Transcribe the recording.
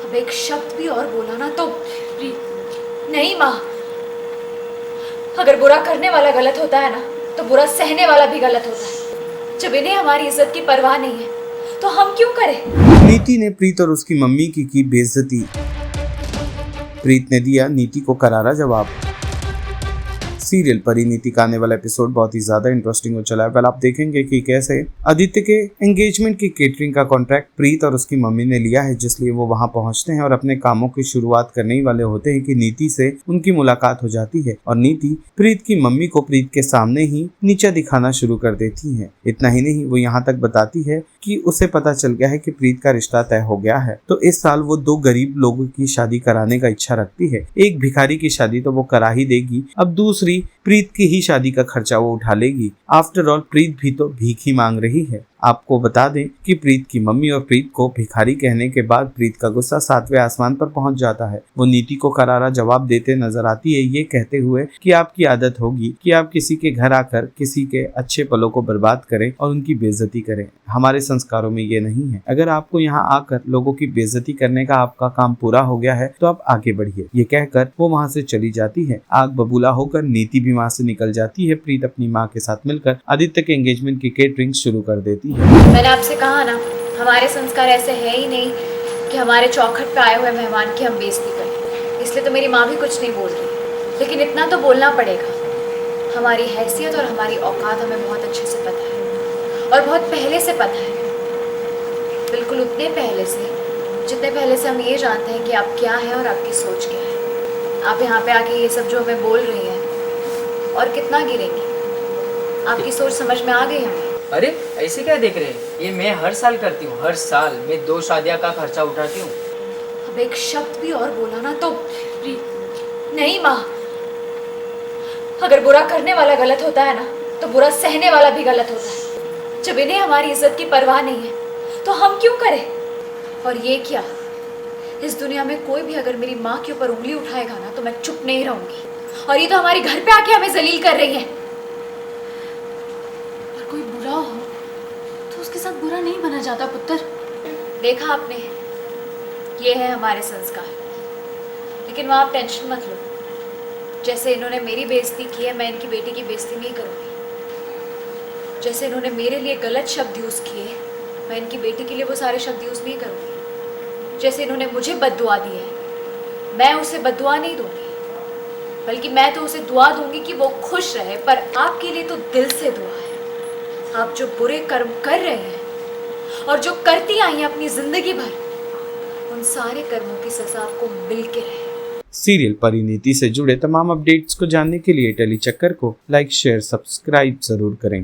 अब एक शब्द भी और बोला ना तो नहीं माँ, अगर बुरा करने वाला गलत होता है ना तो बुरा सहने वाला भी गलत होता है। जब इन्हें हमारी इज्जत की परवाह नहीं है तो हम क्यों करें। नीति ने प्रीत और उसकी मम्मी की बेइज्जती। प्रीत ने दिया नीति को करारा जवाब। सीरियल परिणीति का आने वाला एपिसोड बहुत ही ज्यादा इंटरेस्टिंग हो चला है। कल आप देखेंगे कि कैसे आदित्य के एंगेजमेंट की केटरिंग का कॉन्ट्रैक्ट प्रीत और उसकी मम्मी ने लिया है, जिसलिए वो वहां पहुंचते हैं और अपने कामों की शुरुआत करने ही वाले होते हैं कि नीति से उनकी मुलाकात हो जाती है और नीति प्रीत की मम्मी को प्रीत के सामने ही नीचा दिखाना शुरू कर देती है। इतना ही नहीं, वो यहाँ तक बताती है कि उसे पता चल गया है कि प्रीत का रिश्ता तय हो गया है, तो इस साल वो 2 गरीब लोगों की शादी कराने का इच्छा रखती है। एक भिखारी की शादी तो वो करा ही देगी, अब दूसरी प्रीत की ही शादी का खर्चा वो उठा लेगी। आफ्टर ऑल प्रीत भी तो भीख ही मांग रही है। आपको बता दें कि प्रीत की मम्मी और प्रीत को भिखारी कहने के बाद प्रीत का गुस्सा 7वें आसमान पर पहुंच जाता है। वो नीति को करारा जवाब देते नजर आती है, ये कहते हुए कि आपकी आदत होगी कि आप किसी के घर आकर किसी के अच्छे पलों को बर्बाद करें और उनकी बेइज्जती करें। हमारे संस्कारों में ये नहीं है। अगर आपको यहाँ आकर लोगों की बेइज्जती करने का आपका काम पूरा हो गया है तो आप आगे बढ़िए। ये कहकर वो वहाँ से चली जाती है। आग बबूला होकर नीति भी वहाँ से निकल जाती है। प्रीत अपनी माँ के साथ मिलकर आदित्य के एंगेजमेंट की केटरिंग शुरू कर देती है। मैंने आपसे कहा ना, हमारे संस्कार ऐसे है ही नहीं कि हमारे चौखट पे आए हुए मेहमान की हम बेइज्जती करें। इसलिए तो मेरी माँ भी कुछ नहीं बोल रही, लेकिन इतना तो बोलना पड़ेगा। हमारी हैसियत और हमारी औकात हमें बहुत अच्छे से पता है और बहुत पहले से पता है। बिल्कुल उतने पहले से जितने पहले से हम ये जानते हैं कि आप क्या हैं और आपकी सोच क्या है। आप यहाँ पे आके ये सब जो हमें बोल रही हैं और कितना गिरेंगी, आपकी सोच समझ में आ गई हमें। अरे ऐसे क्या देख रहे हैं? ये मैं हर साल करती हूँ। हर साल मैं 2 शादियाँ का खर्चा उठाती हूँ। अब एक शब्द भी और बोला ना तो नहीं माँ, अगर बुरा करने वाला गलत होता है ना तो बुरा सहने वाला भी गलत होता है। जब इन्हें हमारी इज्जत की परवाह नहीं है तो हम क्यों करें। और ये क्या, इस दुनिया में कोई भी अगर मेरी माँ के ऊपर उंगली उठाएगा ना तो मैं चुप नहीं रहूंगी। और ये तो हमारे घर पे आके हमें जलील कर रही है। कोई बुरा हो तो उसके साथ बुरा नहीं बना जाता पुत्र। देखा आपने, ये है हमारे संस्कार। लेकिन वहाँ आप टेंशन मत लो, जैसे इन्होंने मेरी बेइज्जती की है मैं इनकी बेटी की बेइज्जती नहीं करूँगी। जैसे इन्होंने मेरे लिए गलत शब्द यूज़ किए मैं इनकी बेटी के लिए वो सारे शब्द यूज़ नहीं करूँगी। जैसे इन्होंने मुझे बद्दुआ दी है मैं उसे बद्दुआ नहीं दूँगी, बल्कि मैं तो उसे दुआ दूँगी कि वो खुश रहे। पर आपके लिए तो दिल से दुआ है। आप जो बुरे कर्म कर रहे हैं और जो करती आई हैं अपनी जिंदगी भर, उन सारे कर्मों की सजा आपको मिल के रहे। सीरियल परिणीति से जुड़े तमाम अपडेट्स को जानने के लिए टेली चक्कर को लाइक शेयर सब्सक्राइब जरूर करें।